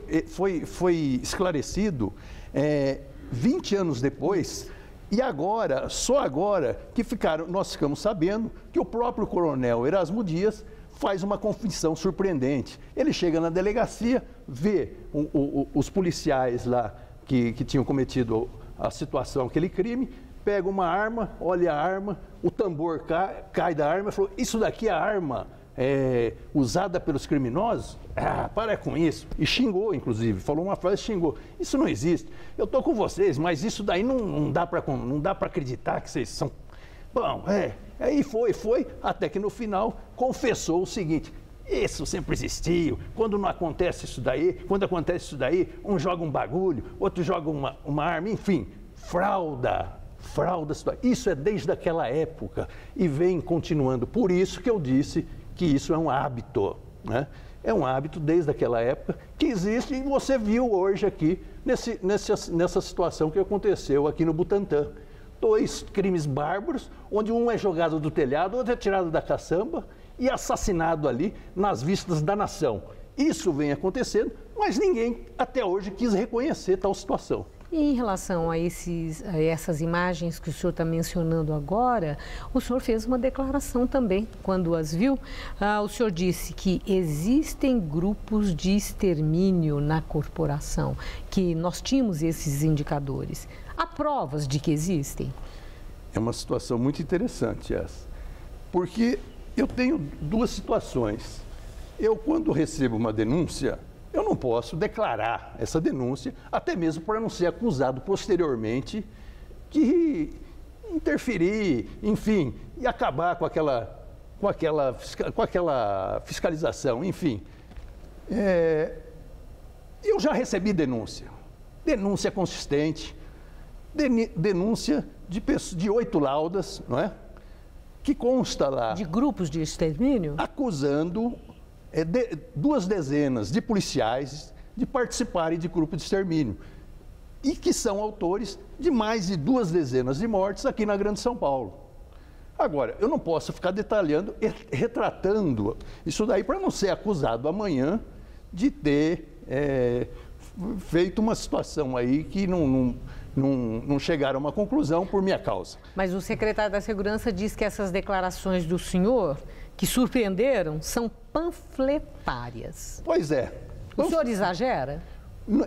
esclarecido 20 anos depois, e agora, só agora, que nós ficamos sabendo que o próprio coronel Erasmo Dias faz uma confissão surpreendente. Ele chega na delegacia, vê os policiais lá que tinham cometido a situação, aquele crime, pega uma arma, olha a arma, o tambor cai da arma e falou, isso daqui é a arma usada pelos criminosos? Ah, para com isso. E xingou, inclusive, falou uma frase, xingou. Isso não existe. Eu estou com vocês, mas isso daí não dá para acreditar que vocês são... Bom, aí foi, até que no final confessou o seguinte, isso sempre existiu, quando não acontece isso daí, quando acontece isso daí, um joga um bagulho, outro joga uma arma, enfim, frauda, isso é desde aquela época e vem continuando. Por isso que eu disse que isso é um hábito, né? É um hábito desde aquela época que existe e você viu hoje aqui nessa situação que aconteceu aqui no Butantã. 2 crimes bárbaros, onde um é jogado do telhado, outro é tirado da caçamba e assassinado ali nas vistas da nação. Isso vem acontecendo, mas ninguém até hoje quis reconhecer tal situação. E em relação a essas imagens que o senhor está mencionando agora, o senhor fez uma declaração também, quando as viu. O senhor disse que existem grupos de extermínio na corporação, que nós tínhamos esses indicadores. Há provas de que existem? É uma situação muito interessante essa, porque eu tenho 2 situações. Eu, quando recebo uma denúncia, eu não posso declarar essa denúncia, até mesmo para não ser acusado posteriormente de interferir, enfim, e acabar com aquela fiscalização, enfim. Eu já recebi denúncia consistente, denúncia de 8 laudas, não é? Que consta lá... De grupos de extermínio? Acusando 2 dezenas de policiais de participarem de grupo de extermínio e que são autores de mais de 2 dezenas de mortes aqui na Grande São Paulo. Agora, eu não posso ficar detalhando, retratando isso daí para não ser acusado amanhã de ter feito uma situação aí que não chegaram a uma conclusão por minha causa. Mas o secretário da Segurança diz que essas declarações do senhor, que surpreenderam são panfletárias. Pois é. O senhor exagera?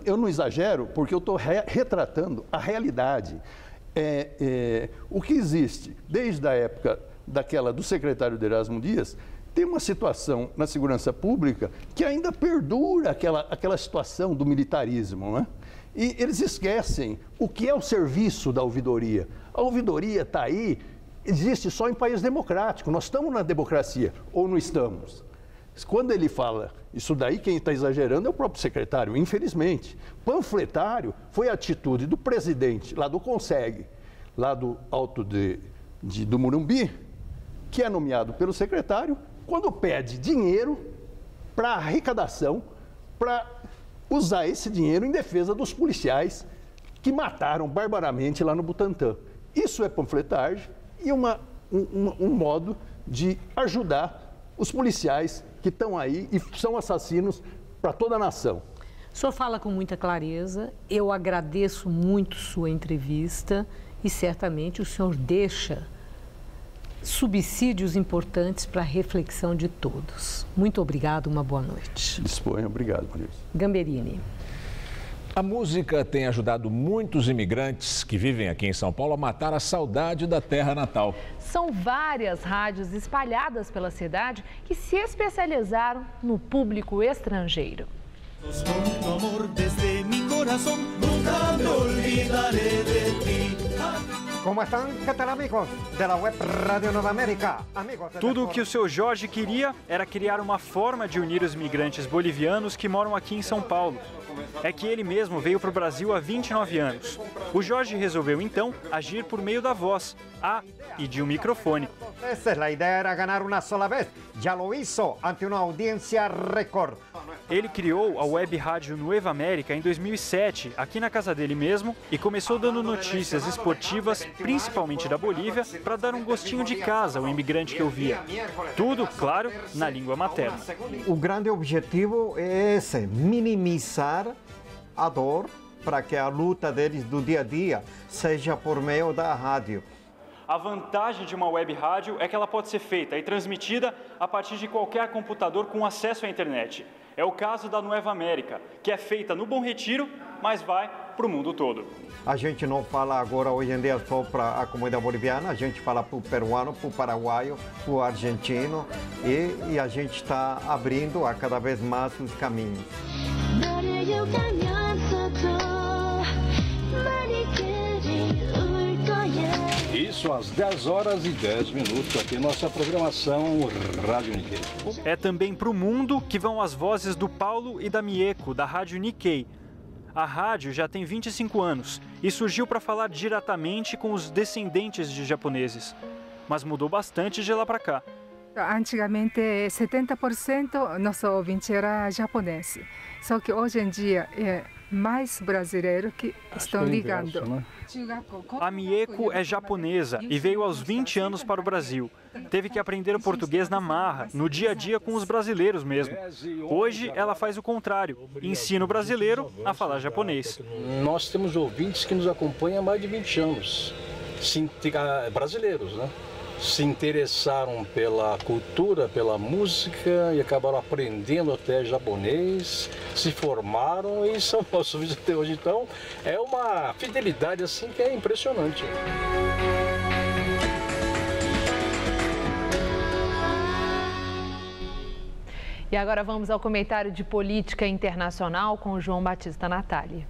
Eu não exagero, porque eu estou retratando a realidade. O que existe desde a época do secretário de Erasmo Dias, tem uma situação na segurança pública que ainda perdura aquela situação do militarismo, né? E eles esquecem o que é o serviço da ouvidoria. A ouvidoria está aí, existe só em país democrático. Nós estamos na democracia ou não estamos? Quando ele fala isso daí, quem está exagerando é o próprio secretário, infelizmente. Panfletário foi a atitude do presidente lá do CONSEG, lá do Alto do Morumbi, que é nomeado pelo secretário, quando pede dinheiro para arrecadação, para usar esse dinheiro em defesa dos policiais que mataram barbaramente lá no Butantã. Isso é panfletagem e um modo de ajudar os policiais que estão aí e são assassinos para toda a nação. O senhor fala com muita clareza, eu agradeço muito sua entrevista e certamente o senhor deixa subsídios importantes para a reflexão de todos. Muito obrigado, uma boa noite. Disponha, obrigado, Maria. Gamberini. A música tem ajudado muitos imigrantes que vivem aqui em São Paulo a matar a saudade da terra natal. São várias rádios espalhadas pela cidade que se especializaram no público estrangeiro. Como estão, que tal, amigos da web Rádio Nova América? Tudo o que o seu Jorge queria era criar uma forma de unir os imigrantes bolivianos que moram aqui em São Paulo. É que ele mesmo veio para o Brasil há 29 anos. O Jorge resolveu, então, agir por meio da voz, e de um microfone. A ideia era ganhar uma sola vez. Já lo hizo ante uma audiência recorde. Ele criou a web rádio Nueva América em 2007, aqui na casa dele mesmo, e começou dando notícias esportivas, principalmente da Bolívia, para dar um gostinho de casa ao imigrante que ouvia. Tudo, claro, na língua materna. O grande objetivo é esse, minimizar a dor para que a luta deles do dia a dia seja por meio da rádio. A vantagem de uma web rádio é que ela pode ser feita e transmitida a partir de qualquer computador com acesso à internet. É o caso da Nueva América, que é feita no Bom Retiro, mas vai para o mundo todo. A gente não fala agora, hoje em dia, só para a comunidade boliviana, a gente fala para o peruano, para o paraguaio, para o argentino e a gente está abrindo a cada vez mais os caminhos. Isso às 10 horas e 10 minutos aqui nossa programação Rádio Nikkei. É também para o mundo que vão as vozes do Paulo e da Mieko, da Rádio Nikkei. A rádio já tem 25 anos e surgiu para falar diretamente com os descendentes de japoneses. Mas mudou bastante de lá para cá. Antigamente, 70% nosso ouvinte era japonês. Só que hoje em dia é mais brasileiros que estão ligando. Né? A Mieko é japonesa e veio aos 20 anos para o Brasil. Teve que aprender o português na marra, no dia a dia com os brasileiros mesmo. Hoje ela faz o contrário, ensina o brasileiro a falar japonês. Nós temos ouvintes que nos acompanham há mais de 20 anos, brasileiros, né? Se interessaram pela cultura, pela música e acabaram aprendendo até japonês, se formaram e são nossos ouvintes até hoje. Então, é uma fidelidade assim que é impressionante. E agora vamos ao comentário de política internacional com o João Batista Natali.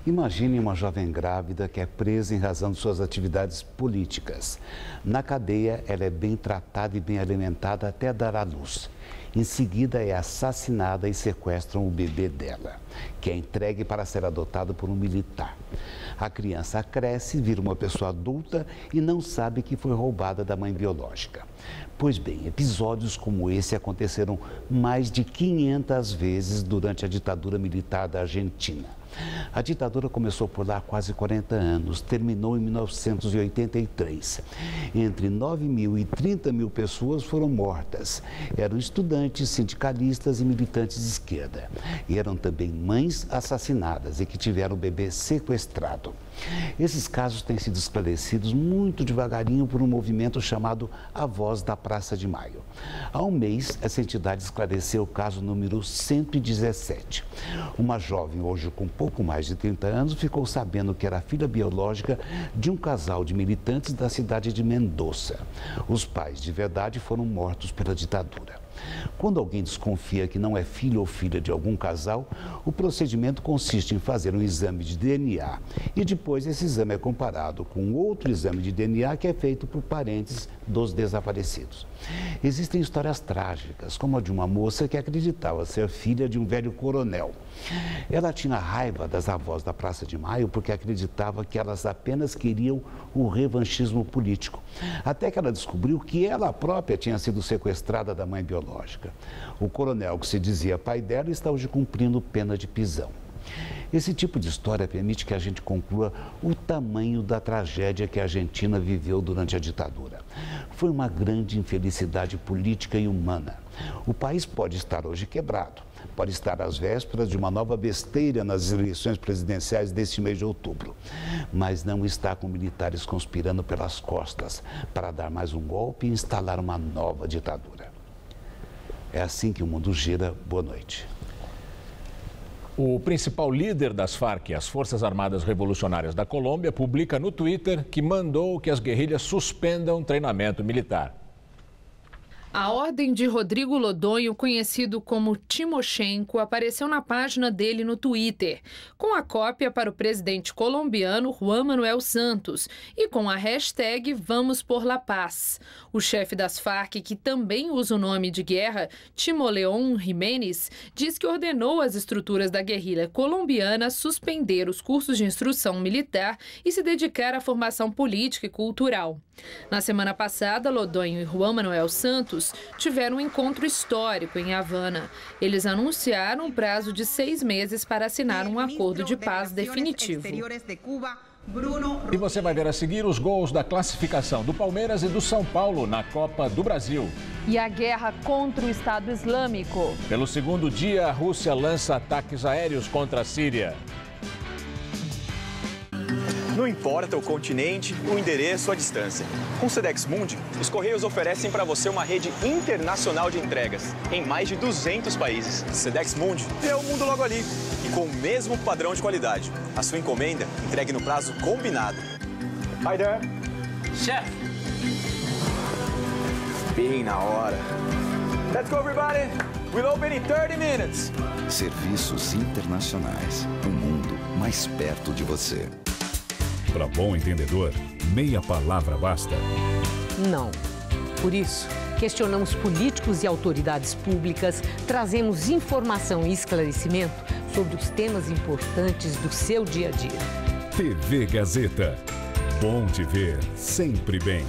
Imagine uma jovem grávida que é presa em razão de suas atividades políticas. Na cadeia, ela é bem tratada e bem alimentada até dar à luz. Em seguida, é assassinada e sequestram o bebê dela, que é entregue para ser adotado por um militar. A criança cresce, vira uma pessoa adulta e não sabe que foi roubada da mãe biológica. Pois bem, episódios como esse aconteceram mais de 500 vezes durante a ditadura militar da Argentina. A ditadura começou por lá há quase 40 anos, terminou em 1983. Entre 9 mil e 30 mil pessoas foram mortas. Eram estudantes, sindicalistas e militantes de esquerda. E eram também mães assassinadas e que tiveram o bebê sequestrado. Esses casos têm sido esclarecidos muito devagarinho por um movimento chamado A Voz da Praça de Maio. Há um mês, essa entidade esclareceu o caso número 117. Uma jovem, hoje com pouco mais de 30 anos, ficou sabendo que era filha biológica de um casal de militantes da cidade de Mendoza. Os pais, de verdade, foram mortos pela ditadura. Quando alguém desconfia que não é filho ou filha de algum casal, o procedimento consiste em fazer um exame de DNA e depois esse exame é comparado com outro exame de DNA que é feito por parentes dos desaparecidos. Existem histórias trágicas, como a de uma moça que acreditava ser filha de um velho coronel. Ela tinha raiva das avós da Praça de Maio porque acreditava que elas apenas queriam o revanchismo político. Até que ela descobriu que ela própria tinha sido sequestrada da mãe biológica. O coronel, que se dizia pai dela, está hoje cumprindo pena de prisão. Esse tipo de história permite que a gente conclua o tamanho da tragédia que a Argentina viveu durante a ditadura. Foi uma grande infelicidade política e humana. O país pode estar hoje quebrado, pode estar às vésperas de uma nova besteira nas eleições presidenciais deste mês de outubro, mas não está com militares conspirando pelas costas para dar mais um golpe e instalar uma nova ditadura. É assim que o mundo gira. Boa noite. O principal líder das Farc, as Forças Armadas Revolucionárias da Colômbia, publica no Twitter que mandou que as guerrilhas suspendam treinamento militar. A ordem de Rodrigo Lodonho, conhecido como Timochenko, apareceu na página dele no Twitter, com a cópia para o presidente colombiano Juan Manuel Santos e com a hashtag Vamos por la Paz. O chefe das Farc, que também usa o nome de guerra, Timoleón Jiménez, diz que ordenou às estruturas da guerrilha colombiana a suspender os cursos de instrução militar e se dedicar à formação política e cultural. Na semana passada, Lodonho e Juan Manuel Santos tiveram um encontro histórico em Havana. Eles anunciaram um prazo de 6 meses para assinar um acordo de paz definitivo. E você vai ver a seguir os gols da classificação do Palmeiras e do São Paulo na Copa do Brasil. E a guerra contra o Estado Islâmico. Pelo segundo dia, a Rússia lança ataques aéreos contra a Síria. Não importa o continente, o endereço, a distância. Com o Sedex Mundi, os Correios oferecem para você uma rede internacional de entregas em mais de 200 países. Sedex Mundi é o mundo logo ali e com o mesmo padrão de qualidade. A sua encomenda entregue no prazo combinado. Hi there. Chef. Bem na hora. Let's go, everybody. We'll open in 30 minutes. Serviços internacionais. Um mundo mais perto de você. Para bom entendedor, meia palavra basta. Não. Por isso, questionamos políticos e autoridades públicas, trazemos informação e esclarecimento sobre os temas importantes do seu dia a dia. TV Gazeta. Bom te ver sempre bem.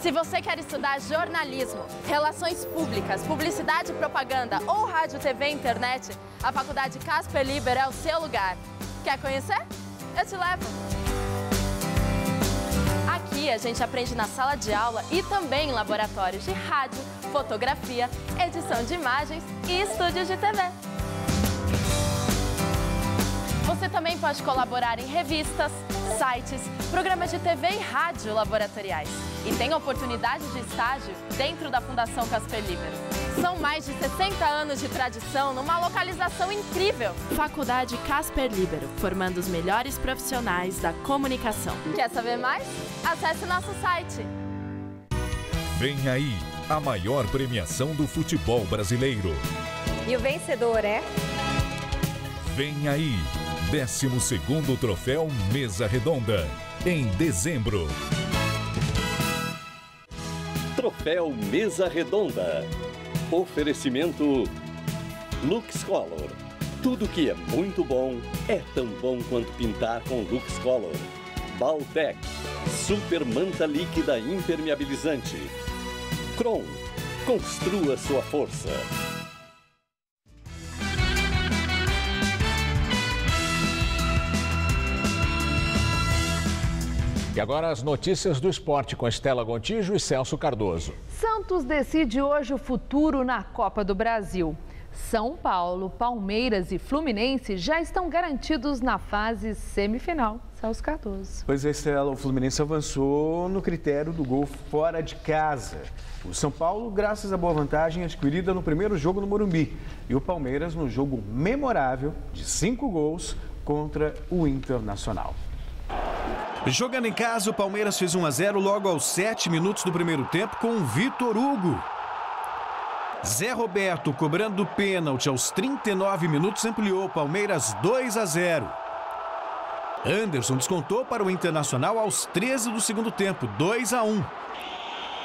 Se você quer estudar jornalismo, relações públicas, publicidade e propaganda ou rádio, TV e internet, a Faculdade Casper Liber é o seu lugar. Quer conhecer? Eu te levo! Aqui a gente aprende na sala de aula e também em laboratórios de rádio, fotografia, edição de imagens e estúdios de TV. Você também pode colaborar em revistas, sites, programas de TV e rádio laboratoriais. E tem oportunidade de estágio dentro da Fundação Casper Liber. São mais de 60 anos de tradição numa localização incrível. Faculdade Casper Libero, formando os melhores profissionais da comunicação. Quer saber mais? Acesse nosso site. Vem aí a maior premiação do futebol brasileiro. E o vencedor é? Vem aí, 12º Troféu Mesa Redonda, em dezembro. Troféu Mesa Redonda. Oferecimento LuxColor. Tudo que é muito bom é tão bom quanto pintar com LuxColor. Baltec. Super manta líquida impermeabilizante. Kron. Construa sua força. E agora as notícias do esporte com Estela Gontijo e Celso Cardoso. Santos decide hoje o futuro na Copa do Brasil. São Paulo, Palmeiras e Fluminense já estão garantidos na fase semifinal. Celso Cardoso. Pois é, Estela, o Fluminense avançou no critério do gol fora de casa. O São Paulo, graças à boa vantagem adquirida no primeiro jogo no Morumbi. E o Palmeiras no jogo memorável de 5 gols contra o Internacional. Jogando em casa, o Palmeiras fez 1-0 logo aos 7 minutos do primeiro tempo com o Vitor Hugo. Zé Roberto, cobrando pênalti aos 39 minutos, ampliou o Palmeiras 2-0. Anderson descontou para o Internacional aos 13 do segundo tempo, 2-1.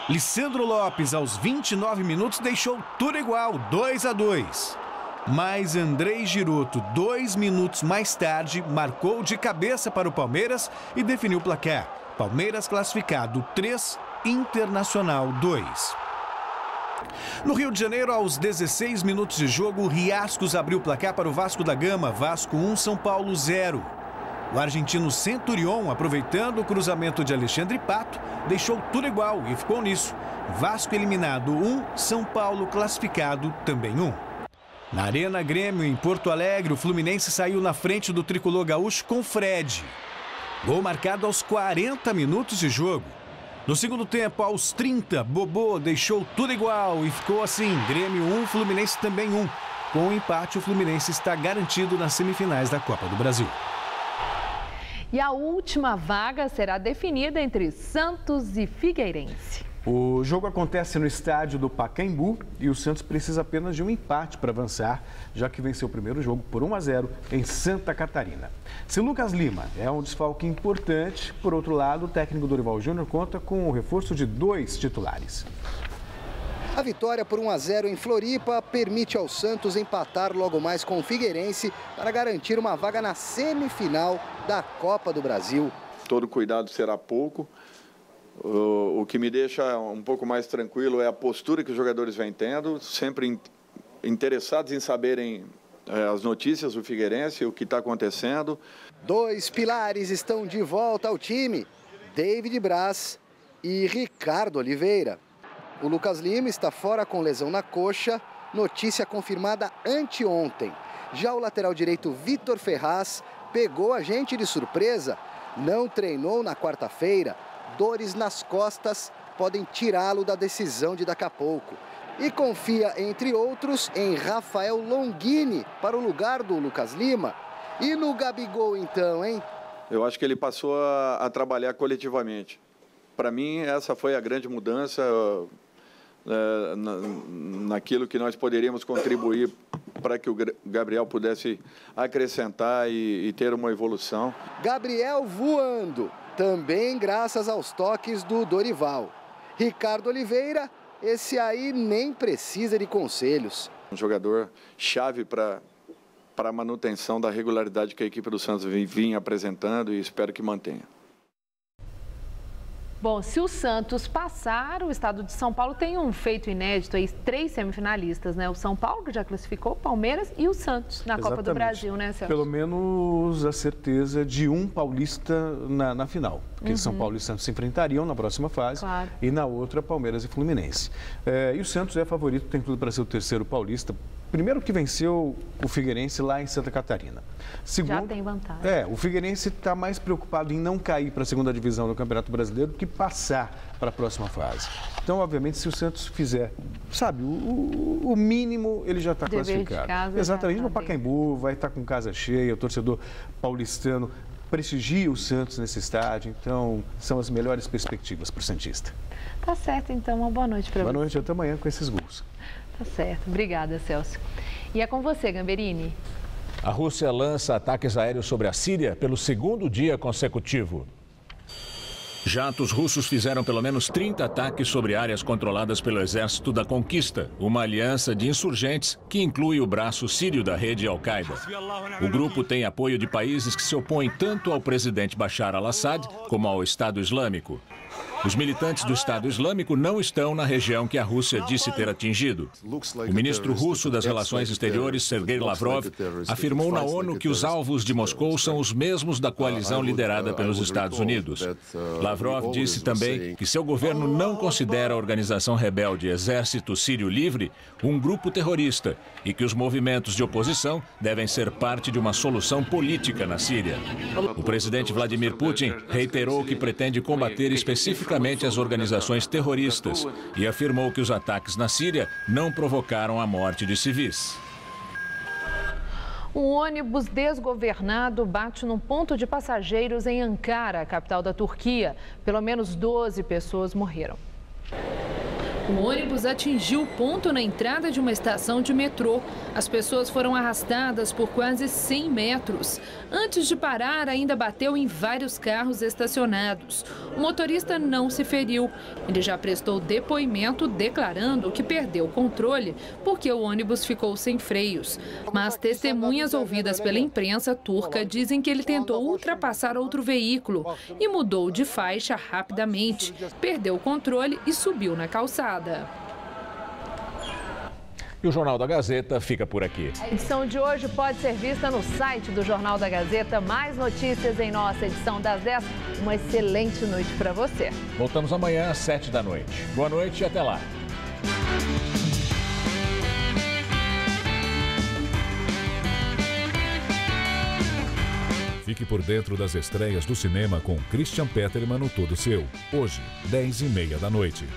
Lissandro Lopes, aos 29 minutos, deixou tudo igual, 2-2. Mas Andrei Giroto, 2 minutos mais tarde, marcou de cabeça para o Palmeiras e definiu o placar. Palmeiras classificado 3, Internacional 2. No Rio de Janeiro, aos 16 minutos de jogo, o Riascos abriu o placar para o Vasco da Gama. Vasco 1, São Paulo 0. O argentino Centurion, aproveitando o cruzamento de Alexandre Pato, deixou tudo igual e ficou nisso. Vasco eliminado 1, São Paulo classificado também 1. Na Arena Grêmio, em Porto Alegre, o Fluminense saiu na frente do tricolor gaúcho com Fred. Gol marcado aos 40 minutos de jogo. No segundo tempo, aos 30, Bobô deixou tudo igual e ficou assim, Grêmio 1, Fluminense também 1. Com o empate, o Fluminense está garantido nas semifinais da Copa do Brasil. E a última vaga será definida entre Santos e Figueirense. O jogo acontece no estádio do Pacaembu e o Santos precisa apenas de um empate para avançar, já que venceu o primeiro jogo por 1-0 em Santa Catarina. Se Lucas Lima é um desfalque importante, por outro lado, o técnico Dorival Júnior conta com o reforço de 2 titulares. A vitória por 1-0 em Floripa permite ao Santos empatar logo mais com o Figueirense para garantir uma vaga na semifinal da Copa do Brasil. Todo cuidado será pouco. O que me deixa um pouco mais tranquilo é a postura que os jogadores vêm tendo, sempre interessados em saberem as notícias do Figueirense, o que está acontecendo. 2 pilares estão de volta ao time, David Braz e Ricardo Oliveira. O Lucas Lima está fora com lesão na coxa, notícia confirmada anteontem. Já o lateral direito Vitor Ferraz pegou a gente de surpresa, não treinou na quarta-feira. Dores nas costas podem tirá-lo da decisão de daqui a pouco. E confia, entre outros, em Rafael Longini para o lugar do Lucas Lima. E no Gabigol, então, hein? Eu acho que ele passou a trabalhar coletivamente. Para mim, essa foi a grande mudança naquilo que nós poderíamos contribuir para que o Gabriel pudesse acrescentar e ter uma evolução. Gabriel voando, também graças aos toques do Dorival. Ricardo Oliveira, esse aí nem precisa de conselhos. Um jogador chave para a manutenção da regularidade que a equipe do Santos vinha apresentando e espero que mantenha. Bom, se o Santos passar, o estado de São Paulo tem um feito inédito aí, 3 semifinalistas, né? O São Paulo, que já classificou, o Palmeiras e o Santos na Copa do Brasil, né, Celso? Pelo menos a certeza de um paulista na final. Porque São Paulo e Santos se enfrentariam na próxima fase. Claro. E na outra, Palmeiras e Fluminense. E o Santos é favorito, tem tudo para ser o terceiro paulista. Primeiro que venceu o Figueirense lá em Santa Catarina. Segundo, já tem vantagem. O Figueirense está mais preocupado em não cair para a segunda divisão do Campeonato Brasileiro do que passar para a próxima fase. Então, obviamente, se o Santos fizer, sabe, o mínimo, ele já está classificado. Exatamente, no Pacaembu, vai estar com casa cheia, o torcedor paulistano prestigia o Santos nesse estádio. Então, são as melhores perspectivas para o Santista. Tá certo, então. Uma boa noite para você. Boa noite, até amanhã com esses gols. Tá certo. Obrigada, Celso. E é com você, Gamberini. A Rússia lança ataques aéreos sobre a Síria pelo 2º dia consecutivo. Jatos russos fizeram pelo menos 30 ataques sobre áreas controladas pelo Exército da Conquista, uma aliança de insurgentes que inclui o braço sírio da rede Al-Qaeda. O grupo tem apoio de países que se opõem tanto ao presidente Bashar al-Assad como ao Estado Islâmico. Os militantes do Estado Islâmico não estão na região que a Rússia disse ter atingido. O ministro russo das Relações Exteriores, Sergei Lavrov, afirmou na ONU que os alvos de Moscou são os mesmos da coalizão liderada pelos Estados Unidos. Lavrov disse também que seu governo não considera a organização rebelde Exército Sírio Livre um grupo terrorista e que os movimentos de oposição devem ser parte de uma solução política na Síria. O presidente Vladimir Putin reiterou que pretende combater especificamente as organizações terroristas e afirmou que os ataques na Síria não provocaram a morte de civis. Um ônibus desgovernado bate num ponto de passageiros em Ankara, capital da Turquia. Pelo menos 12 pessoas morreram. O ônibus atingiu o ponto na entrada de uma estação de metrô. As pessoas foram arrastadas por quase 100 metros. Antes de parar, ainda bateu em vários carros estacionados. O motorista não se feriu. Ele já prestou depoimento declarando que perdeu o controle porque o ônibus ficou sem freios. Mas testemunhas ouvidas pela imprensa turca dizem que ele tentou ultrapassar outro veículo e mudou de faixa rapidamente. Perdeu o controle e subiu na calçada. E o Jornal da Gazeta fica por aqui. A edição de hoje pode ser vista no site do Jornal da Gazeta. Mais notícias em nossa edição das 10. Uma excelente noite para você. Voltamos amanhã às 7 da noite. Boa noite e até lá. Fique por dentro das estreias do cinema com Christian Peterman no Todo Seu. Hoje, 10h30 da noite.